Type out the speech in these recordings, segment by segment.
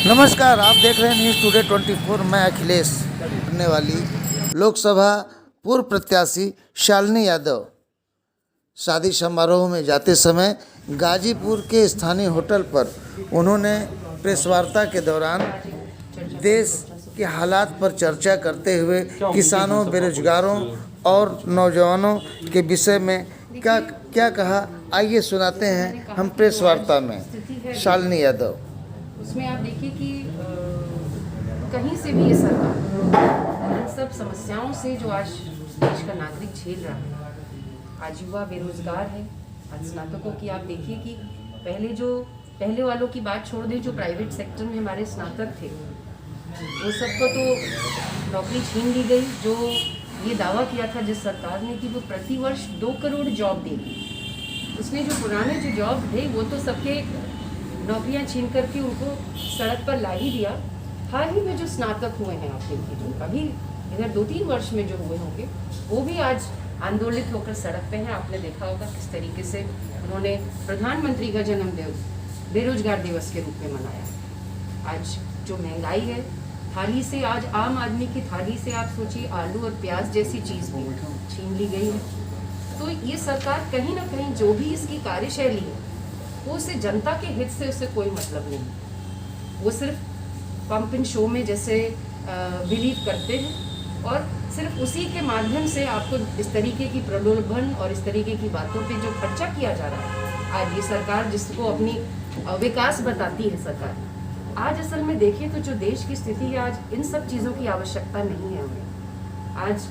नमस्कार, आप देख रहे हैं न्यूज़ टुडे 24। मैं अखिलेश। करने वाली लोकसभा पूर्व प्रत्याशी शालिनी यादव शादी समारोह में जाते समय गाजीपुर के स्थानीय होटल पर उन्होंने प्रेस वार्ता के दौरान देश के हालात पर चर्चा करते हुए किसानों, बेरोजगारों और नौजवानों के विषय में क्या क्या कहा, आइए सुनाते हैं हम प्रेस वार्ता में। शालिनी यादव। उसमें आप देखिए कि कहीं से भी ये सरकार इन सब समस्याओं से जो आज देश का नागरिक झेल रहा है, आज युवा बेरोजगार है, आज स्नातकों की आप देखिए कि पहले वालों की बात छोड़ दें, जो प्राइवेट सेक्टर में हमारे स्नातक थे वो सबको तो नौकरी छीन ली गई। जो ये दावा किया था जिस सरकार ने कि वो प्रतिवर्ष 2 करोड़ जॉब देगी, उसने जो पुराने जो जॉब थे वो तो सबके नौकरियां छीन करके उनको सड़क पर ला ही दिया। हाल ही में जो स्नातक हुए हैं, आप देखिए जो अभी इधर 2-3 वर्ष में जो हुए होंगे, वो भी आज आंदोलित होकर सड़क पे हैं। आपने देखा होगा किस तरीके से उन्होंने प्रधानमंत्री का जन्मदिन बेरोजगार दिवस के रूप में मनाया। आज जो महंगाई है, थाली से आज आम आदमी की थाली से आप सोचिए आलू और प्याज जैसी चीज़ भी छीन ली गई है। तो ये सरकार कहीं ना कहीं जो भी इसकी कार्यशैली है वो उसे जनता के हित से उसे कोई मतलब नहीं। वो सिर्फ पंप इन शो में जैसे बिलीव करते हैं और सिर्फ उसी के माध्यम से आपको इस तरीके की प्रलोभन और इस तरीके की बातों पे जो खर्चा किया जा रहा है। आज ये सरकार जिसको अपनी विकास बताती है सरकार, आज असल में देखिए तो जो देश की स्थिति है, आज इन सब चीज़ों की आवश्यकता नहीं है हमें। आज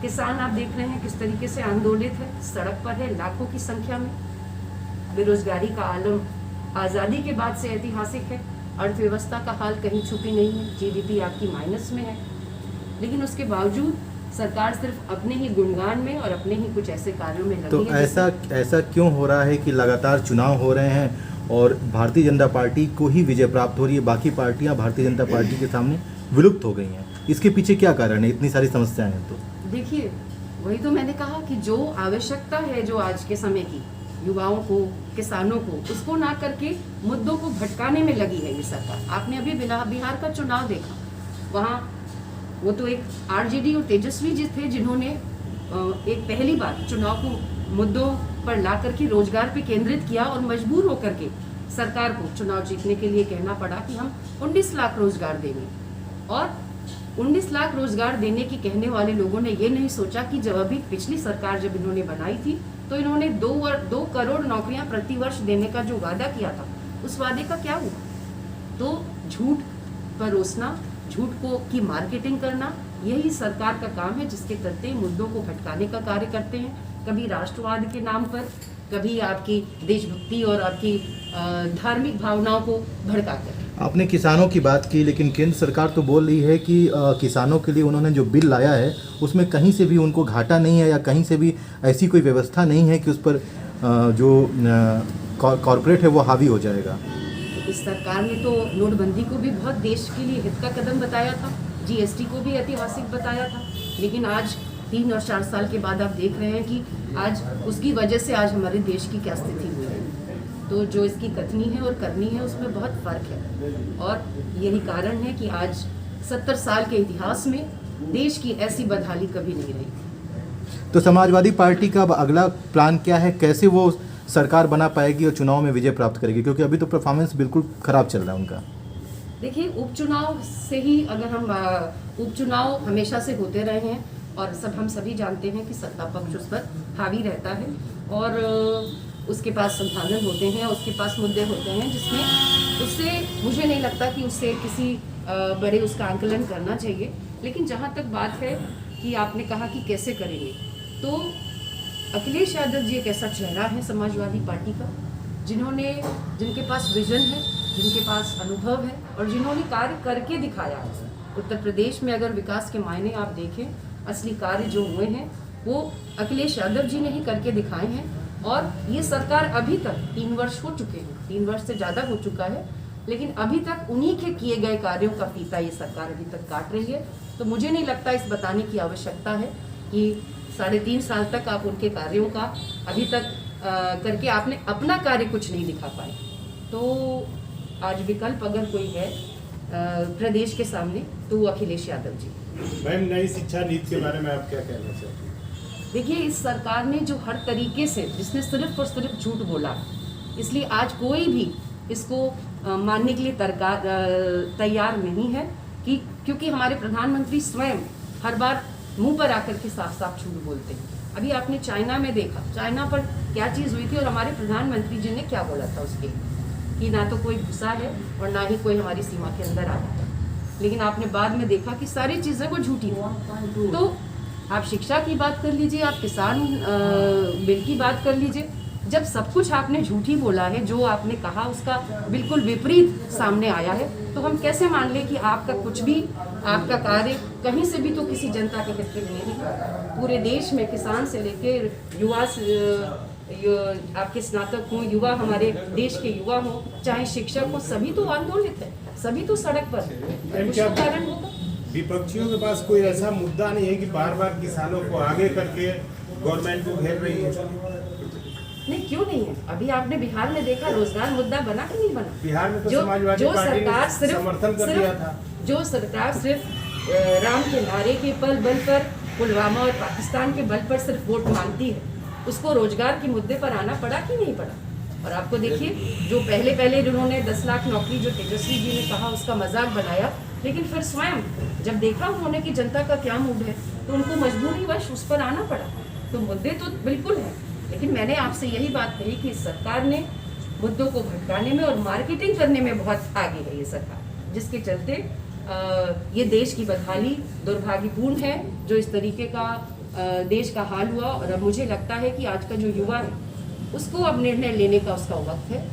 किसान आप देख रहे हैं किस तरीके से आंदोलित है, सड़क पर है लाखों की संख्या में। बेरोजगारी का आलम आज़ादी के बाद से ऐतिहासिक है। अर्थव्यवस्था का हाल कहीं छुपी नहीं है, जीडीपी आपकी माइनस में है, लेकिन उसके बावजूद सरकार सिर्फ अपने ही गुणगान में और अपने ही कुछ ऐसे कार्यों में लगी तो है। ऐसा क्यों हो रहा है कि लगातार चुनाव हो रहे हैं और भारतीय जनता पार्टी को ही विजय प्राप्त हो रही है, बाकी पार्टियां भारतीय जनता पार्टी के सामने विलुप्त हो गई हैं? इसके पीछे क्या कारण है? इतनी सारी समस्याएं हैं तो देखिए, वही तो मैंने कहा कि जो आवश्यकता है जो आज के समय की युवाओं को, किसानों को, उसको ना करके मुद्दों को भटकाने में लगी है ये सरकार। आपने अभी बिहार का चुनाव देखा, वहाँ वो तो एक आरजेडी और तेजस्वी जी थे जिन्होंने एक पहली बार चुनाव को मुद्दों पर ला करके रोजगार पे केंद्रित किया और मजबूर होकर के सरकार को चुनाव जीतने के लिए कहना पड़ा कि हम 19 लाख रोजगार देंगे। और 19 लाख रोजगार देने की कहने वाले लोगों ने ये नहीं सोचा कि जब अभी पिछली सरकार जब इन्होंने बनाई थी तो इन्होंने 2 करोड़ नौकरियां प्रतिवर्ष देने का जो वादा किया था, उस वादे का क्या हुआ? तो झूठ परोसना, झूठ को की मार्केटिंग करना, यही सरकार का काम है, जिसके तहत मुद्दों को भटकाने का कार्य करते हैं। कभी राष्ट्रवाद के नाम पर, कभी आपकी देशभक्ति और आपकी धार्मिक भावनाओं को भड़काकर। आपने किसानों की बात की, लेकिन केंद्र सरकार तो बोल रही है कि किसानों के लिए उन्होंने जो बिल लाया है उसमें कहीं से भी उनको घाटा नहीं है या कहीं से भी ऐसी कोई व्यवस्था नहीं है कि उस पर जो कॉरपोरेट है वो हावी हो जाएगा। इस सरकार ने तो नोटबंदी को भी बहुत देश के लिए हित का कदम बताया था, जीएसटी को भी ऐतिहासिक बताया था, लेकिन आज 3 और 4 साल के बाद आप देख रहे हैं कि आज उसकी वजह से आज हमारे देश की क्या स्थिति हुई है। तो जो इसकी कथनी है और करनी है उसमें बहुत फ़र्क है, और यही कारण है कि आज 70 साल के इतिहास में देश की ऐसी बदहाली कभी नहीं रही। तो समाजवादी पार्टी का अब अगला प्लान क्या है? कैसे वो सरकार बना पाएगी और चुनाव में विजय प्राप्त करेगी? क्योंकि अभी तो परफॉर्मेंस बिल्कुल खराब चल रहा है उनका। देखिए, उपचुनाव से ही अगर हम उपचुनाव हमेशा से होते रहे हैं और हम सभी जानते हैं कि सत्ता पक्ष उस पर हावी रहता है और उसके पास संसाधन होते हैं, उसके पास मुद्दे होते हैं, जिसमें उससे मुझे नहीं लगता कि उससे किसी बड़े उसका आंकलन करना चाहिए। लेकिन जहाँ तक बात है कि आपने कहा कि कैसे करेंगे, तो अखिलेश यादव जी एक ऐसा चेहरा है समाजवादी पार्टी का जिनके पास विजन है, जिनके पास अनुभव है और जिन्होंने कार्य करके दिखाया है। उत्तर प्रदेश में अगर विकास के मायने आप देखें, असली कार्य जो हुए हैं वो अखिलेश यादव जी ने ही करके दिखाए हैं। और ये सरकार अभी तक 3 वर्ष हो चुके हैं, 3 वर्ष से ज़्यादा हो चुका है, लेकिन अभी तक उन्हीं के किए गए कार्यों का फीता ये सरकार अभी तक काट रही है। तो मुझे नहीं लगता इस बताने की आवश्यकता है कि 3.5 साल तक आप उनके कार्यों का अभी तक करके आपने अपना कार्य कुछ नहीं दिखा पाए। तो आज विकल्प अगर कोई है प्रदेश के सामने, तो वो अखिलेश यादव जी। मैम, नई शिक्षा नीति के बारे में आप क्या कहना चाहते हैं? देखिए, इस सरकार ने जो हर तरीके से, जिसने सिर्फ और सिर्फ झूठ बोला, इसलिए आज कोई भी इसको मानने के लिए तैयार नहीं है कि क्योंकि हमारे प्रधानमंत्री स्वयं हर बार मुंह पर आकर के साफ साफ झूठ बोलते हैं। अभी आपने चाइना में देखा, चाइना पर क्या चीज़ हुई थी और हमारे प्रधानमंत्री जी ने क्या बोला था उसके, कि ना तो कोई घुसा है और ना ही कोई हमारी सीमा के अंदर आया है। लेकिन आपने बाद में देखा कि सारी चीज़ें वो झूठी थी। तो आप शिक्षा की बात कर लीजिए, आप किसान बिल की बात कर लीजिए, जब सब कुछ आपने झूठी बोला है, जो आपने कहा उसका बिल्कुल विपरीत सामने आया है, तो हम कैसे मान लें कि आपका कुछ भी, आपका कार्य कहीं से भी तो किसी जनता के हित के लिए नहीं। पूरे देश में किसान से लेकर युवा आपके स्नातक हों, युवा हमारे देश के युवा हों, चाहे शिक्षक हो, सभी तो आंदोलित है, सभी तो सड़क पर है। कुछ तो कारण होगा। विपक्षियों के पास कोई ऐसा मुद्दा नहीं है कि बार बार किसानों को आगे करके गवर्नमेंट को घेर रही है? नहीं, क्यों नहीं है? अभी आपने बिहार में देखा, रोजगार मुद्दा बना कि नहीं बना? बिहार में तो समाजवादी पार्टी ने समर्थन कर दिया था। जो सरकार सिर्फ राम के नारे के बल पर, पुलवामा और पाकिस्तान के बल पर सिर्फ वोट मांगती है, उसको रोजगार के मुद्दे पर आना पड़ा कि नहीं पड़ा? और आपको देखिए, जो पहले उन्होंने 10 लाख नौकरी जो तेजस्वी जी ने कहा उसका मजाक बनाया, लेकिन फिर स्वयं जब देखा उन्होंने कि जनता का क्या मूड है, तो उनको मजबूरीवश उस पर आना पड़ा। तो मुद्दे तो बिल्कुल हैं, लेकिन मैंने आपसे यही बात कही कि सरकार ने मुद्दों को भटकाने में और मार्केटिंग करने में बहुत आगे है ये सरकार, जिसके चलते ये देश की बदहाली दुर्भाग्यपूर्ण है, जो इस तरीके का देश का हाल हुआ। और अब मुझे लगता है कि आज का जो युवा है उसको अब निर्णय लेने का उसका वक्त है,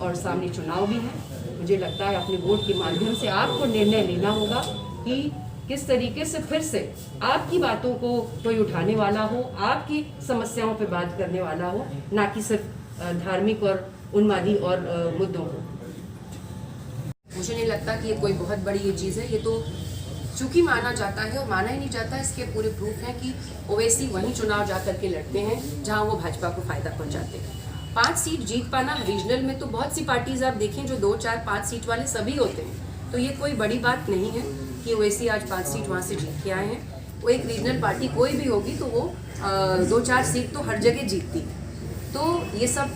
और सामने चुनाव भी है। मुझे लगता है अपने वोट के माध्यम से आपको निर्णय लेना होगा कि किस तरीके से फिर से आपकी बातों को कोई उठाने वाला हो, आपकी समस्याओं पे बात करने वाला हो, ना कि सिर्फ धार्मिक और उन्मादी और मुद्दों को। मुझे नहीं लगता कि ये कोई बहुत बड़ी ये चीज़ है। ये तो चूंकि माना जाता है और माना ही नहीं जाता, इसके पूरे प्रूफ हैं कि ओवैसी वहीं चुनाव जा करके लड़ते हैं जहां वो भाजपा को फायदा पहुंचाते हैं। 5 सीट जीत पाना, रीजनल में तो बहुत सी पार्टीज आप देखें जो 2, 4, 5 सीट वाले सभी होते हैं, तो ये कोई बड़ी बात नहीं है कि ओवैसी आज 5 सीट वहाँ से जीत के आए हैं। वो एक रीजनल पार्टी कोई भी होगी तो वो 2-4 सीट तो हर जगह जीतती है। तो ये सब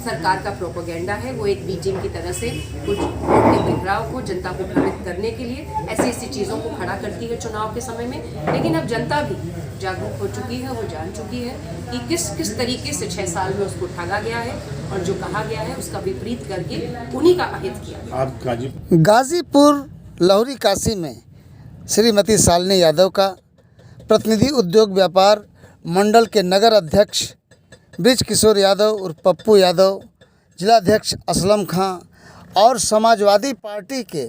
सरकार का प्रोपेगेंडा है, वो एक बीजिंग की तरह से कुछ वोट के बिखराव को, जनता को भ्रमित करने के लिए ऐसी चीज़ों को खड़ा करती है चुनाव के समय में। लेकिन अब जनता भी जागरूक हो चुकी है, वो जान चुकी है कि किस तरीके से 6 साल में उसको ठगा गया है और जो कहा गया है उसका विपरीत करके उन्हीं का अहित किया। गाजीपुर लाहौरी काशी में श्रीमती शालिनी यादव का प्रतिनिधि उद्योग व्यापार मंडल के नगर अध्यक्ष ब्रिज किशोर यादव और पप्पू यादव, जिलाध्यक्ष असलम खां और समाजवादी पार्टी के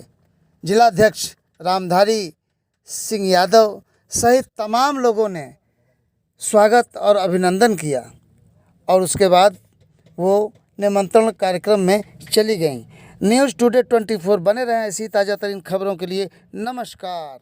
जिलाध्यक्ष रामधारी सिंह यादव सहित तमाम लोगों ने स्वागत और अभिनंदन किया, और उसके बाद वो निमंत्रण कार्यक्रम में चली गईं। न्यूज़ टुडे 24 बने रहें ऐसी ताज़ा तरीन खबरों के लिए। नमस्कार।